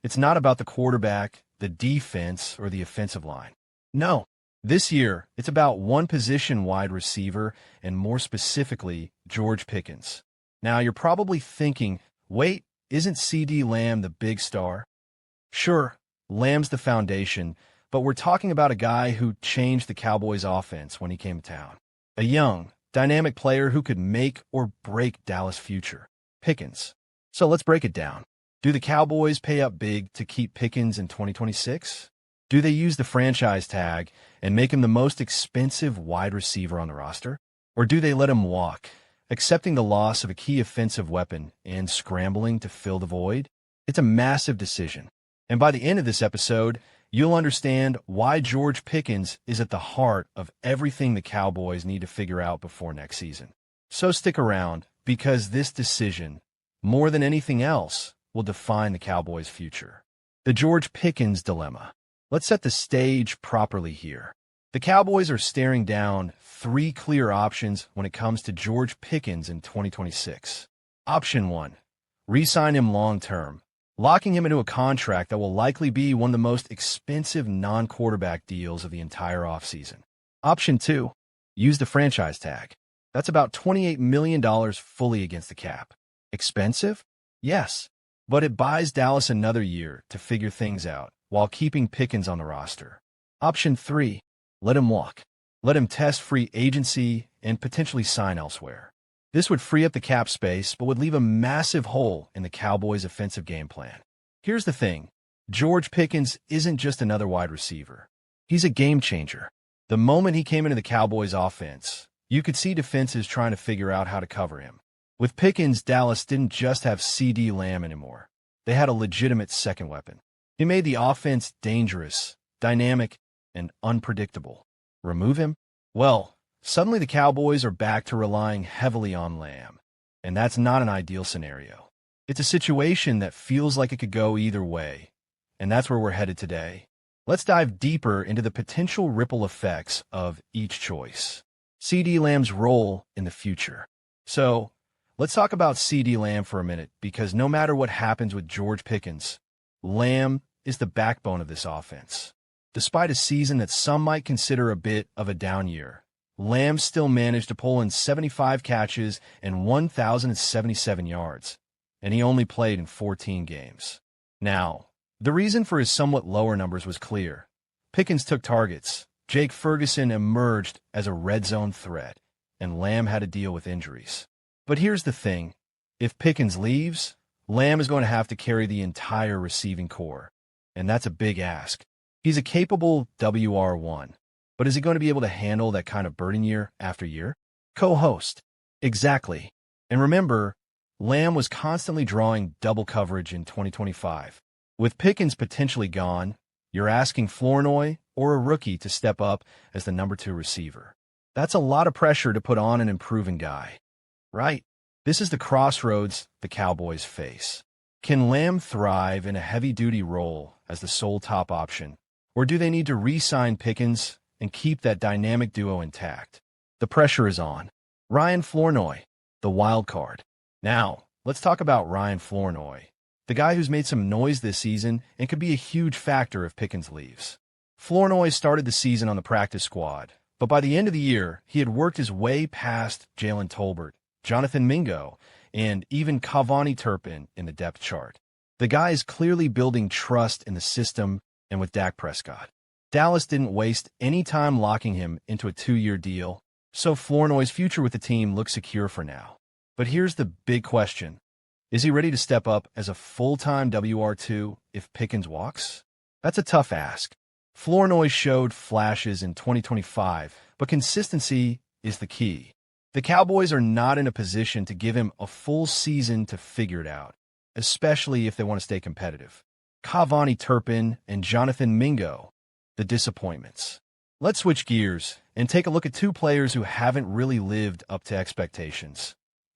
It's not about the quarterback, the defense, or the offensive line. No. This year, it's about one position wide receiver, and more specifically, George Pickens. Now, you're probably thinking, wait, isn't CeeDee Lamb the big star? Sure, Lamb's the foundation, but we're talking about a guy who changed the Cowboys' offense when he came to town. A young, dynamic player who could make or break Dallas' future. Pickens. So let's break it down. Do the Cowboys pay up big to keep Pickens in 2026? Do they use the franchise tag and make him the most expensive wide receiver on the roster? Or do they let him walk, accepting the loss of a key offensive weapon and scrambling to fill the void? It's a massive decision. And by the end of this episode, you'll understand why George Pickens is at the heart of everything the Cowboys need to figure out before next season. So stick around, because this decision, more than anything else, will define the Cowboys' future. The George Pickens dilemma. Let's set the stage properly here. The Cowboys are staring down three clear options when it comes to George Pickens in 2026. Option 1. Re-sign him long-term, locking him into a contract that will likely be one of the most expensive non-quarterback deals of the entire offseason. Option 2. Use the franchise tag. That's about $28 million fully against the cap. Expensive? Yes, but it buys Dallas another year to figure things out while keeping Pickens on the roster. Option 3. Let him walk. Let him test free agency and potentially sign elsewhere. This would free up the cap space, but would leave a massive hole in the Cowboys' offensive game plan. Here's the thing. George Pickens isn't just another wide receiver. He's a game changer. The moment he came into the Cowboys' offense, you could see defenses trying to figure out how to cover him. With Pickens, Dallas didn't just have CeeDee Lamb anymore. They had a legitimate second weapon. He made the offense dangerous, dynamic, and unpredictable. Remove him? Well, suddenly the Cowboys are back to relying heavily on Lamb. And that's not an ideal scenario. It's a situation that feels like it could go either way. And that's where we're headed today. Let's dive deeper into the potential ripple effects of each choice. CeeDee Lamb's role in the future. So, let's talk about CeeDee Lamb for a minute, because no matter what happens with George Pickens, Lamb is the backbone of this offense. Despite a season that some might consider a bit of a down year, Lamb still managed to pull in 75 catches and 1,077 yards, and he only played in 14 games. Now, the reason for his somewhat lower numbers was clear. Pickens took targets, Jake Ferguson emerged as a red zone threat, and Lamb had to deal with injuries. But here's the thing. If Pickens leaves, Lamb is going to have to carry the entire receiving core, and that's a big ask. He's a capable WR1, but is he going to be able to handle that kind of burden year after year? Co-host. Exactly. And remember, Lamb was constantly drawing double coverage in 2025. With Pickens potentially gone, you're asking Flournoy or a rookie to step up as the number 2 receiver. That's a lot of pressure to put on an improving guy. Right? This is the crossroads the Cowboys face. Can Lamb thrive in a heavy-duty role as the sole top option, or do they need to re-sign Pickens and keep that dynamic duo intact? The pressure is on. Ryan Flournoy, the wild card. Now, let's talk about Ryan Flournoy, the guy who's made some noise this season and could be a huge factor if Pickens leaves. Flournoy started the season on the practice squad, but by the end of the year, he had worked his way past Jalen Tolbert, Jonathan Mingo, and even Cavani Turpin in the depth chart. The guy is clearly building trust in the system and with Dak Prescott. Dallas didn't waste any time locking him into a 2-year deal, so Flournoy's future with the team looks secure for now. But here's the big question. Is he ready to step up as a full-time WR2 if Pickens walks? That's a tough ask. Flournoy showed flashes in 2025, but consistency is the key. The Cowboys are not in a position to give him a full season to figure it out, especially if they want to stay competitive. Cavani Turpin and Jonathan Mingo, the disappointments. Let's switch gears and take a look at 2 players who haven't really lived up to expectations.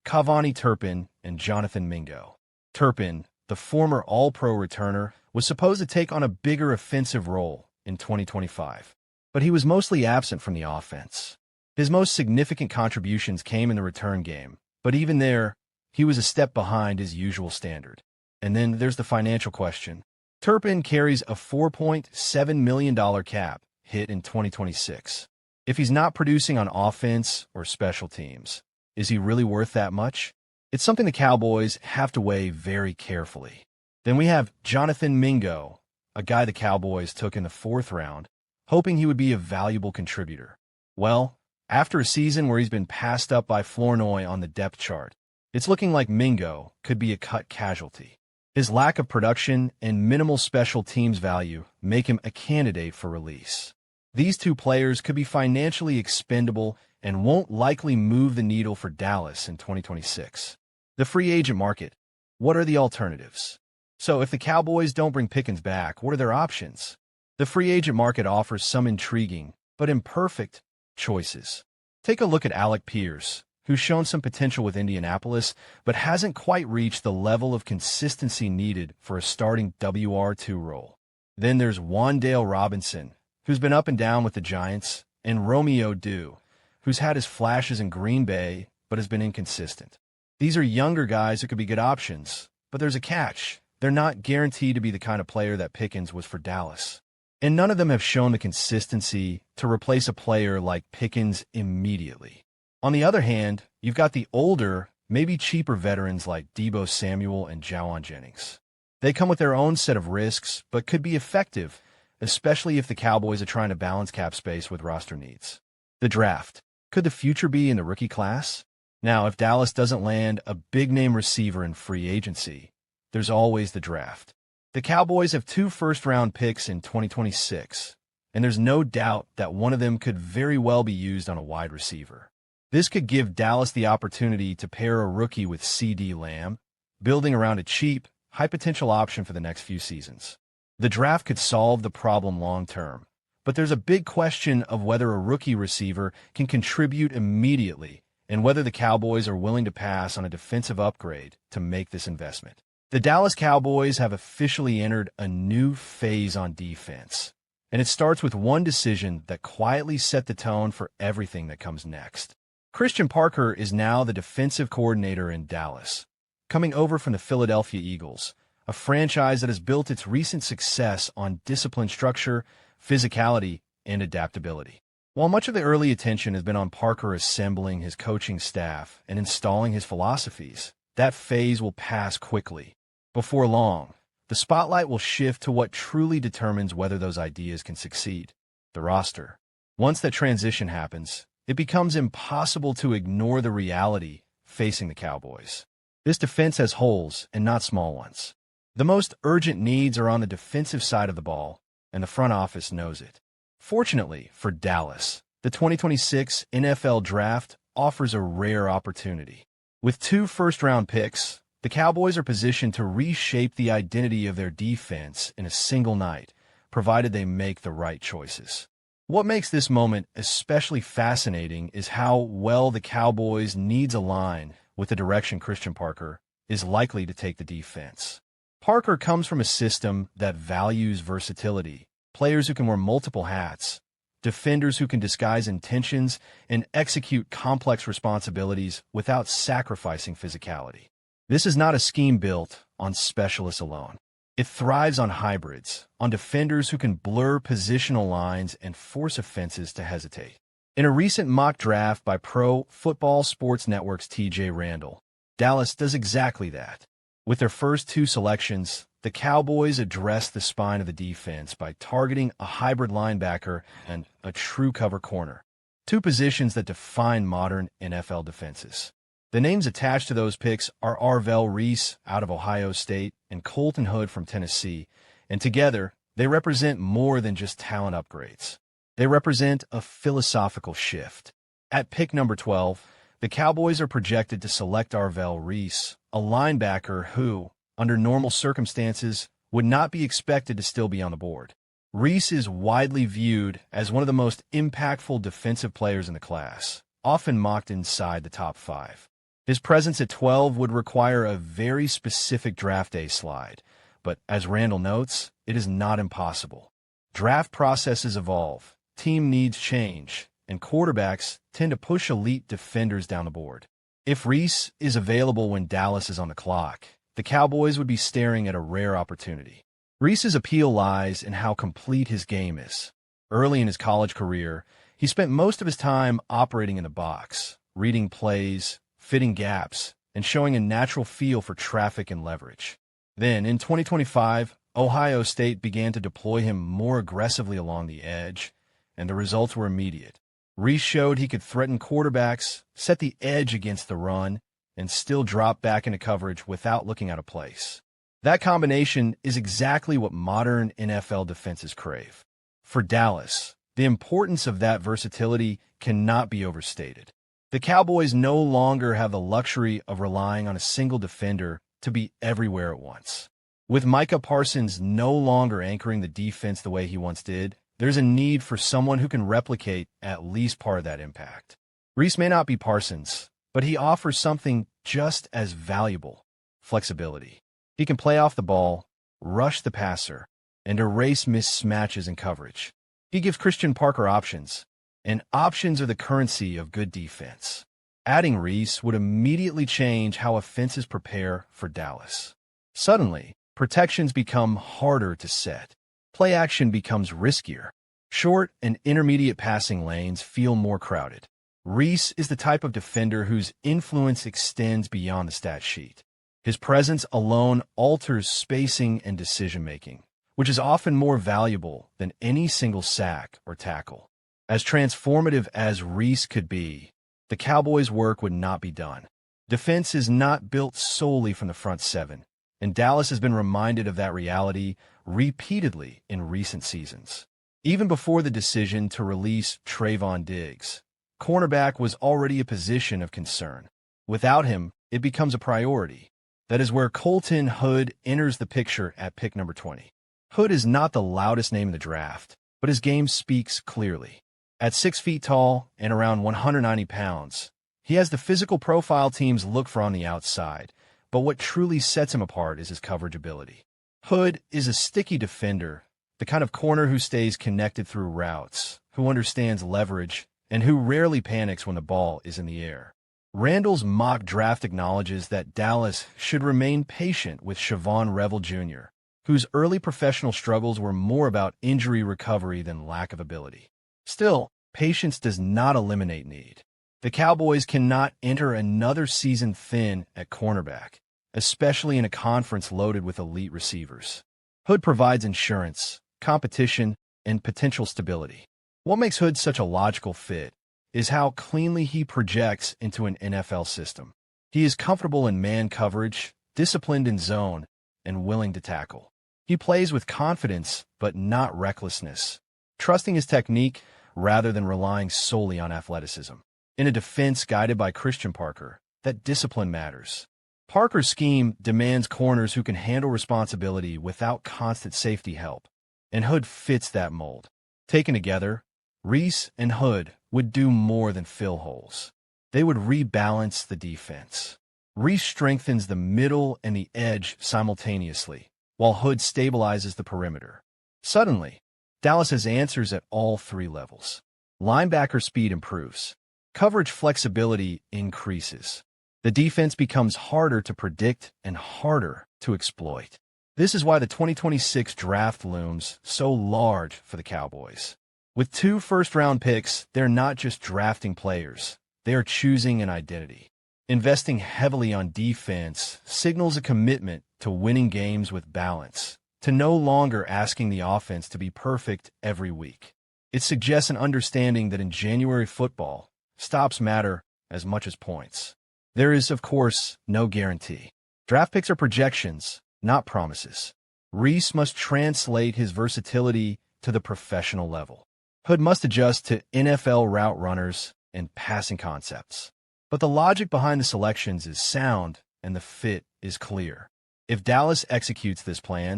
Cavani Turpin and Jonathan Mingo. Turpin, the former All-Pro returner, was supposed to take on a bigger offensive role in 2025, but he was mostly absent from the offense. His most significant contributions came in the return game, but even there, he was a step behind his usual standard. And then there's the financial question. Turpin carries a $4.7 million cap hit in 2026. If he's not producing on offense or special teams, is he really worth that much? It's something the Cowboys have to weigh very carefully. Then we have Jonathan Mingo, a guy the Cowboys took in the 4th round, hoping he would be a valuable contributor. Well, after a season where he's been passed up by Flournoy on the depth chart, it's looking like Mingo could be a cut casualty. His lack of production and minimal special teams value make him a candidate for release. These two players could be financially expendable and won't likely move the needle for Dallas in 2026. The free agent market. What are the alternatives? So if the Cowboys don't bring Pickens back, what are their options? The free agent market offers some intriguing, but imperfect, choices. Take a look at Alec Pierce, who's shown some potential with Indianapolis, but hasn't quite reached the level of consistency needed for a starting WR2 role. Then there's Wan'Dale Robinson, who's been up and down with the Giants, and Romeo Dew, who's had his flashes in Green Bay, but has been inconsistent. These are younger guys who could be good options, but there's a catch. They're not guaranteed to be the kind of player that Pickens was for Dallas. And none of them have shown the consistency to replace a player like Pickens immediately. On the other hand, you've got the older, maybe cheaper veterans like Deebo Samuel and Jawan Jennings. They come with their own set of risks, but could be effective, especially if the Cowboys are trying to balance cap space with roster needs. The draft. Could the future be in the rookie class? Now, if Dallas doesn't land a big-name receiver in free agency, there's always the draft. The Cowboys have 2 first-round picks in 2026, and there's no doubt that one of them could very well be used on a wide receiver. This could give Dallas the opportunity to pair a rookie with CeeDee Lamb, building around a cheap, high-potential option for the next few seasons. The draft could solve the problem long-term, but there's a big question of whether a rookie receiver can contribute immediately and whether the Cowboys are willing to pass on a defensive upgrade to make this investment. The Dallas Cowboys have officially entered a new phase on defense, and it starts with one decision that quietly set the tone for everything that comes next. Christian Parker is now the defensive coordinator in Dallas, coming over from the Philadelphia Eagles, a franchise that has built its recent success on disciplined structure, physicality, and adaptability. While much of the early attention has been on Parker assembling his coaching staff and installing his philosophies, that phase will pass quickly. Before long, the spotlight will shift to what truly determines whether those ideas can succeed: the roster. Once that transition happens, it becomes impossible to ignore the reality facing the Cowboys. This defense has holes, and not small ones. The most urgent needs are on the defensive side of the ball, and the front office knows it. Fortunately for Dallas, the 2026 NFL Draft offers a rare opportunity. With 2 first-round picks, the Cowboys are positioned to reshape the identity of their defense in a single night, provided they make the right choices. What makes this moment especially fascinating is how well the Cowboys' needs align with the direction Christian Parker is likely to take the defense. Parker comes from a system that values versatility, players who can wear multiple hats, defenders who can disguise intentions and execute complex responsibilities without sacrificing physicality. This is not a scheme built on specialists alone. It thrives on hybrids, on defenders who can blur positional lines and force offenses to hesitate. In a recent mock draft by Pro Football Sports Network's TJ Randall, Dallas does exactly that. With their first 2 selections, the Cowboys address the spine of the defense by targeting a hybrid linebacker and a true cover corner, 2 positions that define modern NFL defenses. The names attached to those picks are Arvell Reese out of Ohio State and Colton Hood from Tennessee, and together they represent more than just talent upgrades. They represent a philosophical shift. At pick number 12, the Cowboys are projected to select Arvell Reese, a linebacker who, under normal circumstances, would not be expected to still be on the board. Reese is widely viewed as one of the most impactful defensive players in the class, often mocked inside the top 5. His presence at 12 would require a very specific draft day slide, but as Randall notes, it is not impossible. Draft processes evolve, team needs change, and quarterbacks tend to push elite defenders down the board. If Reese is available when Dallas is on the clock, the Cowboys would be staring at a rare opportunity. Reese's appeal lies in how complete his game is. Early in his college career, he spent most of his time operating in the box, reading plays, fitting gaps, and showing a natural feel for traffic and leverage. Then, in 2025, Ohio State began to deploy him more aggressively along the edge, and the results were immediate. Reese showed he could threaten quarterbacks, set the edge against the run, and still drop back into coverage without looking out of place. That combination is exactly what modern NFL defenses crave. For Dallas, the importance of that versatility cannot be overstated. The Cowboys no longer have the luxury of relying on a single defender to be everywhere at once. With Micah Parsons no longer anchoring the defense the way he once did, there's a need for someone who can replicate at least part of that impact. Reese may not be Parsons, but he offers something just as valuable: flexibility. He can play off the ball, rush the passer, and erase mismatches in coverage. He gives Christian Parker options, and options are the currency of good defense. Adding Reese would immediately change how offenses prepare for Dallas. Suddenly, protections become harder to set. Play action becomes riskier. Short and intermediate passing lanes feel more crowded. Reese is the type of defender whose influence extends beyond the stat sheet. His presence alone alters spacing and decision-making, which is often more valuable than any single sack or tackle. As transformative as Reese could be, the Cowboys' work would not be done. Defense is not built solely from the front seven, and Dallas has been reminded of that reality repeatedly in recent seasons. Even before the decision to release Trayvon Diggs, cornerback was already a position of concern. Without him, it becomes a priority. That is where Colton Hood enters the picture at pick number 20. Hood is not the loudest name in the draft, but his game speaks clearly. At 6 feet tall and around 190 pounds, he has the physical profile teams look for on the outside, but what truly sets him apart is his coverage ability. Hood is a sticky defender, the kind of corner who stays connected through routes, who understands leverage, and who rarely panics when the ball is in the air. Randall's mock draft acknowledges that Dallas should remain patient with Siobhan Revel Jr., whose early professional struggles were more about injury recovery than lack of ability. Still, patience does not eliminate need. The Cowboys cannot enter another season thin at cornerback, especially in a conference loaded with elite receivers. Hood provides insurance, competition, and potential stability. What makes Hood such a logical fit is how cleanly he projects into an NFL system. He is comfortable in man coverage, disciplined in zone, and willing to tackle. He plays with confidence, but not recklessness, trusting his technique rather than relying solely on athleticism. In a defense guided by Christian Parker, that discipline matters. Parker's scheme demands corners who can handle responsibility without constant safety help, and Hood fits that mold. Taken together, Reese and Hood would do more than fill holes. They would rebalance the defense. Reese strengthens the middle and the edge simultaneously, while Hood stabilizes the perimeter. Suddenly, Dallas has answers at all three levels. Linebacker speed improves. Coverage flexibility increases. The defense becomes harder to predict and harder to exploit. This is why the 2026 draft looms so large for the Cowboys. With 2 first-round picks, they're not just drafting players. They are choosing an identity. Investing heavily on defense signals a commitment to winning games with balance, to no longer asking the offense to be perfect every week. It suggests an understanding that in January football, stops matter as much as points. There is, of course, no guarantee. Draft picks are projections, not promises. Reese must translate his versatility to the professional level. Hood must adjust to NFL route runners and passing concepts. But the logic behind the selections is sound and the fit is clear. If Dallas executes this plan,